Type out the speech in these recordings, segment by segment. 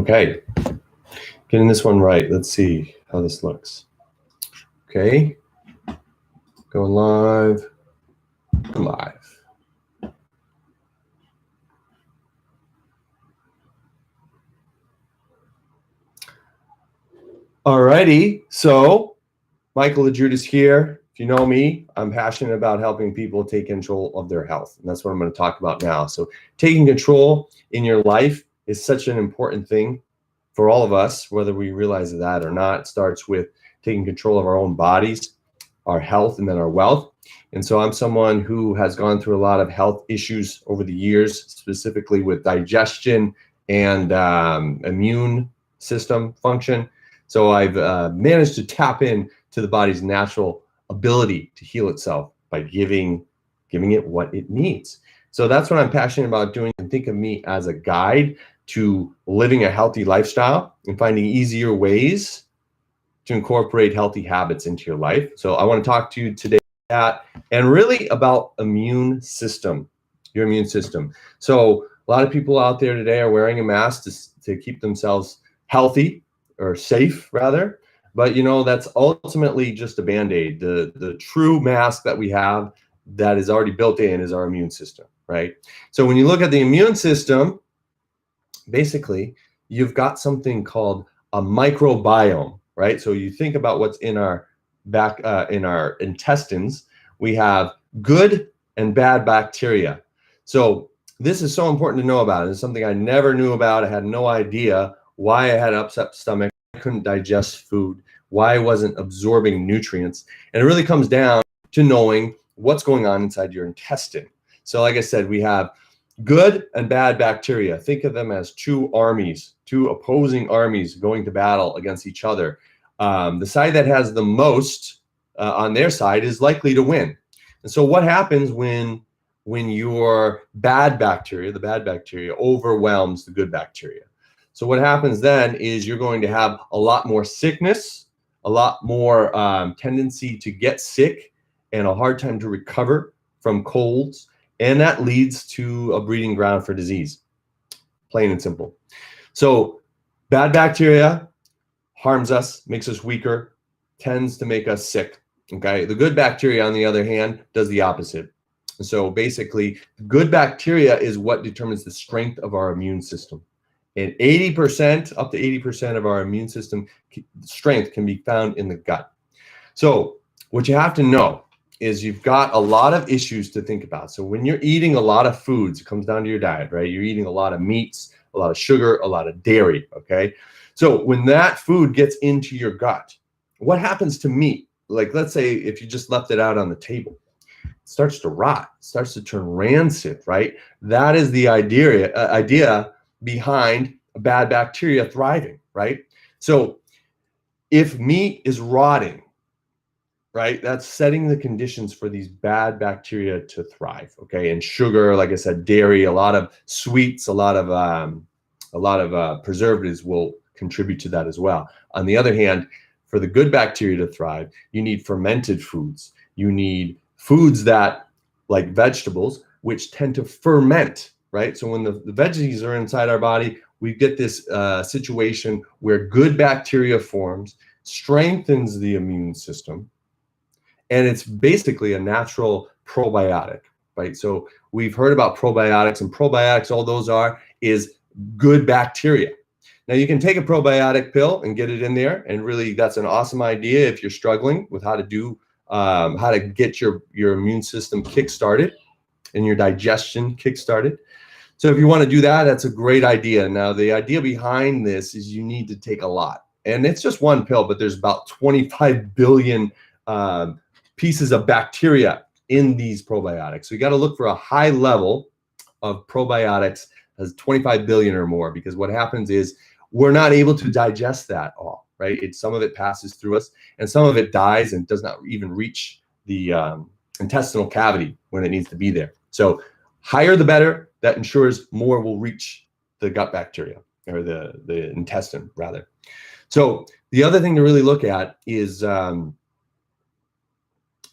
Okay, getting this one right. Let's see how this looks. Okay, going live. Alrighty, so Michael Adjudas here. If you know me, I'm passionate about helping people take control of their health, and that's what I'm going to talk about now. So taking control in your life is such an important thing for all of us, whether we realize that or not. It starts with taking control of our own bodies, our health, and then our wealth. And so I'm someone who has gone through a lot of health issues over the years, specifically with digestion and immune system function. So I've managed to tap in to the body's natural ability to heal itself by giving it what it needs. So that's what I'm passionate about doing. And think of me as a guide to living a healthy lifestyle and finding easier ways to incorporate healthy habits into your life. So I want to talk to you today about that and really about immune system, your immune system. So a lot of people out there today are wearing a mask to keep themselves healthy or safe rather. But you know, that's ultimately just a Band-Aid. The true mask that we have that is already built in is our immune system, right? So when you look at the immune system, basically you've got something called a microbiome, right? So you think about what's in our in our intestines. We have good and bad bacteria. So this is so important to know about. It's something I never knew about. I had no idea why I had an upset stomach, I couldn't digest food, why I wasn't absorbing nutrients. And it really comes down to knowing what's going on inside your intestine. So like I said, we have good and bad bacteria. Think of them as two armies, two opposing armies going to battle against each other. The side that has the most on their side is likely to win. And so what happens when your bad bacteria, the bad bacteria, overwhelms the good bacteria? So what happens then is you're going to have a lot more sickness, a lot more tendency to get sick, and a hard time to recover from colds. And that leads to a breeding ground for disease, plain and simple. So bad bacteria harms us, makes us weaker, tends to make us sick, okay? The good bacteria, on the other hand, does the opposite. So basically, good bacteria is what determines the strength of our immune system. And 80%, up to 80% of our immune system strength can be found in the gut. So what you have to know is you've got a lot of issues to think about. So when you're eating a lot of foods, it comes down to your diet, right? You're eating a lot of meats, a lot of sugar, a lot of dairy, okay? So when that food gets into your gut, what happens to meat? Like, let's say if you just left it out on the table, it starts to rot, it starts to turn rancid, right? That is the idea behind bad bacteria thriving, right? So if meat is rotting, right, that's setting the conditions for these bad bacteria to thrive, okay? And sugar, like I said, dairy, a lot of sweets, a lot of preservatives will contribute to that as well. On the other hand, for the good bacteria to thrive, you need fermented foods. You need foods that, like vegetables, which tend to ferment, right? So when the veggies are inside our body, we get this situation where good bacteria forms, strengthens the immune system, and it's basically a natural probiotic, right? So we've heard about probiotics, and probiotics, all those is good bacteria. Now you can take a probiotic pill and get it in there, and really that's an awesome idea if you're struggling with how to get your immune system kick-started and your digestion kick-started. So if you want to do that, that's a great idea. Now the idea behind this is you need to take a lot, and it's just one pill, but there's about 25 billion pieces of bacteria in these probiotics. So you got to look for a high level of probiotics as 25 billion or more, because what happens is we're not able to digest that all, right? Some of it passes through us, and some of it dies and does not even reach the intestinal cavity when it needs to be there. So higher the better. That ensures more will reach the gut bacteria, or the intestine rather. So the other thing to really look at is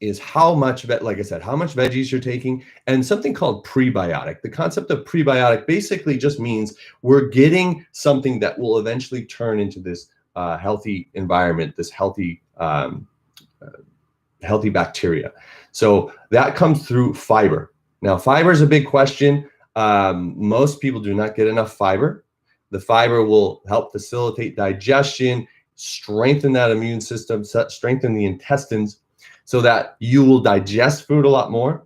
is how much, like I said, how much veggies you're taking, and something called prebiotic. The concept of prebiotic basically just means we're getting something that will eventually turn into this healthy environment, this healthy healthy bacteria. So that comes through fiber. Now, fiber is a big question. Most people do not get enough fiber. The fiber will help facilitate digestion, strengthen that immune system, strengthen the intestines so that you will digest food a lot more.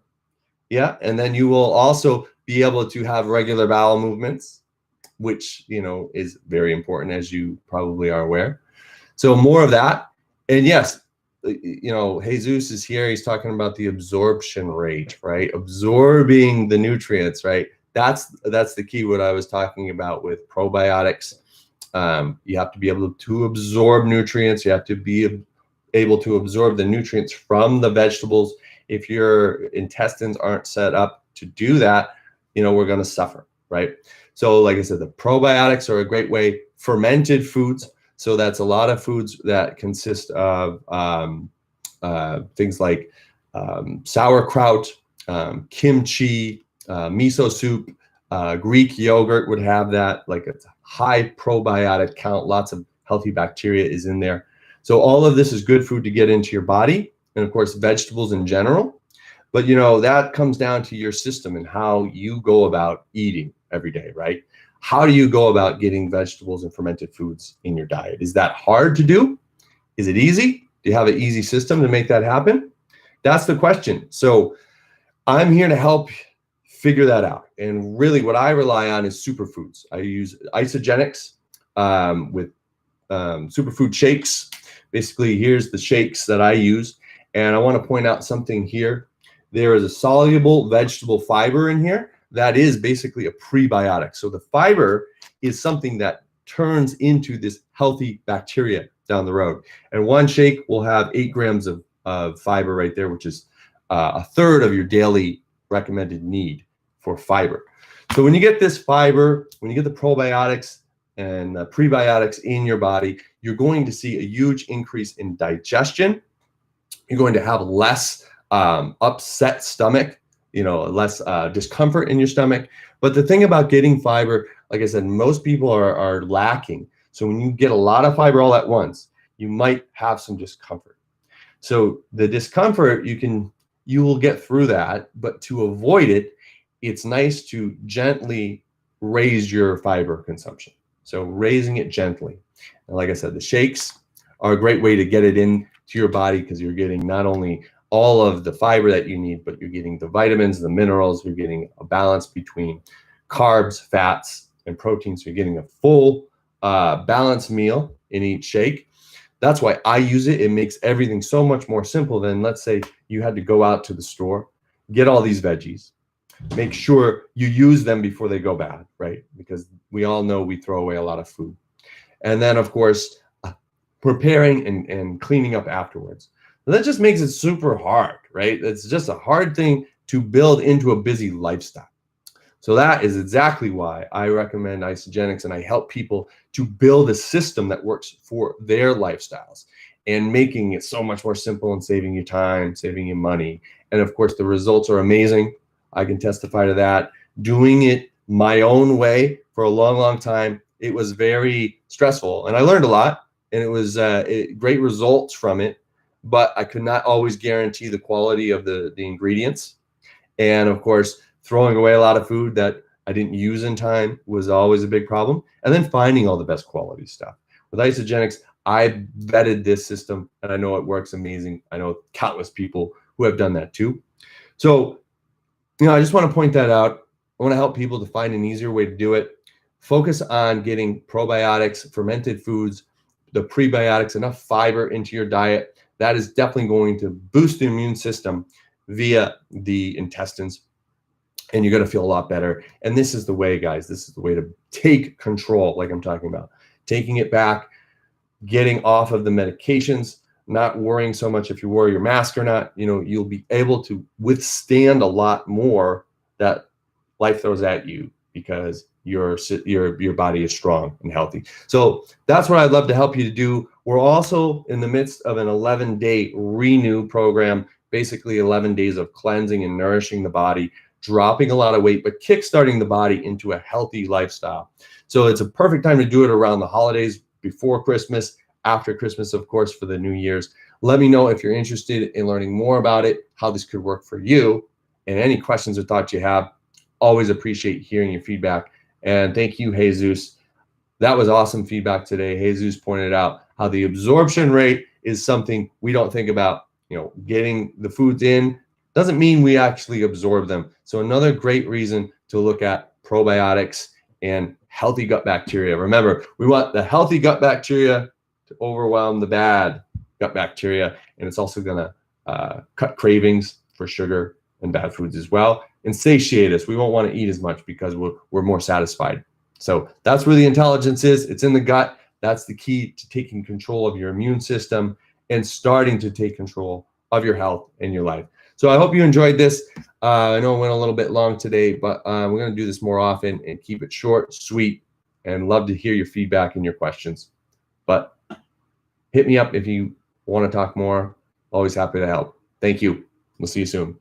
Yeah, and then you will also be able to have regular bowel movements, which, you know, is very important, as you probably are aware. So more of that. And yes, you know, Jesus is here. He's talking about the absorption rate, right? Absorbing the nutrients, right? That's the key, what I was talking about with probiotics. You have to be able to absorb nutrients. You have to be able to absorb the nutrients from the vegetables. If your intestines aren't set up to do that, you know, we're going to suffer, right? So like I said, the probiotics are a great way. Fermented foods. So that's a lot of foods that consist of things like sauerkraut, kimchi, miso soup, Greek yogurt would have that, like a high probiotic count, lots of healthy bacteria is in there. So all of this is good food to get into your body, and of course, vegetables in general. But, you know, that comes down to your system and how you go about eating every day, right? How do you go about getting vegetables and fermented foods in your diet? Is that hard to do? Is it easy? Do you have an easy system to make that happen? That's the question. So I'm here to help figure that out. And really what I rely on is superfoods. I use isogenics with superfood shakes. Basically, here's the shakes that I use. And I want to point out something here. There is a soluble vegetable fiber in here that is basically a prebiotic. So the fiber is something that turns into this healthy bacteria down the road. And one shake will have 8 grams of fiber right there, which is a third of your daily recommended need for fiber. So when you get this fiber, when you get the probiotics and prebiotics in your body, you're going to see a huge increase in digestion. You're going to have less upset stomach, you know, less discomfort in your stomach. But the thing about getting fiber, like I said, most people are lacking. So when you get a lot of fiber all at once, you might have some discomfort. So the discomfort, you will get through that, but to avoid it, it's nice to gently raise your fiber consumption. So raising it gently. And like I said, the shakes are a great way to get it into your body, because you're getting not only all of the fiber that you need, but you're getting the vitamins, the minerals, you're getting a balance between carbs, fats, and proteins. So you're getting a full balanced meal in each shake. That's why I use it. It makes everything so much more simple than, let's say, you had to go out to the store, get all these veggies, make sure you use them before they go bad, right? Because we all know we throw away a lot of food. And then, of course, preparing and cleaning up afterwards. That just makes it super hard, right? It's just a hard thing to build into a busy lifestyle. So that is exactly why I recommend isogenics, and I help people to build a system that works for their lifestyles and making it so much more simple and saving you time, saving you money. And of course, the results are amazing. I can testify to that. Doing it my own way for a long, long time, it was very stressful, and I learned a lot, and it was great results from it. But I could not always guarantee the quality of the ingredients. And of course, throwing away a lot of food that I didn't use in time was always a big problem. And then finding all the best quality stuff. With isogenics, I vetted this system, and I know it works amazing. I know countless people who have done that too. So, you know, I just want to point that out. I want to help people to find an easier way to do it. Focus on getting probiotics, fermented foods, the prebiotics, enough fiber into your diet. That is definitely going to boost the immune system via the intestines, and you're going to feel a lot better. And this is the way, guys. This is the way to take control, like I'm talking about. Taking it back, getting off of the medications, not worrying so much if you wear your mask or not. You know, you'll be able to withstand a lot more that life throws at you, because your body is strong and healthy. So that's what I'd love to help you to do. We're also in the midst of an 11-day renew program basically 11 days of cleansing and nourishing the body, dropping a lot of weight, but kickstarting the body into a healthy lifestyle. So it's a perfect time to do it around the holidays, before Christmas, after Christmas, of course, for the New Year's. Let me know if you're interested in learning more about it, how this could work for you, and any questions or thoughts you have. Always appreciate hearing your feedback. And thank you, Jesus. That was awesome feedback today. Jesus pointed out how the absorption rate is something we don't think about. Getting the foods in doesn't mean we actually absorb them. So another great reason to look at probiotics and healthy gut bacteria. Remember, we want the healthy gut bacteria to overwhelm the bad gut bacteria, and it's also going to cut cravings for sugar and bad foods as well, and satiate us. We won't want to eat as much because we're more satisfied. So that's where the intelligence is. It's in the gut. That's the key to taking control of your immune system and starting to take control of your health and your life. So I hope you enjoyed this. I know it went a little bit long today, but we're going to do this more often and keep it short, sweet, and love to hear your feedback and your questions. But hit me up if you want to talk more. Always happy to help. Thank you. We'll see you soon.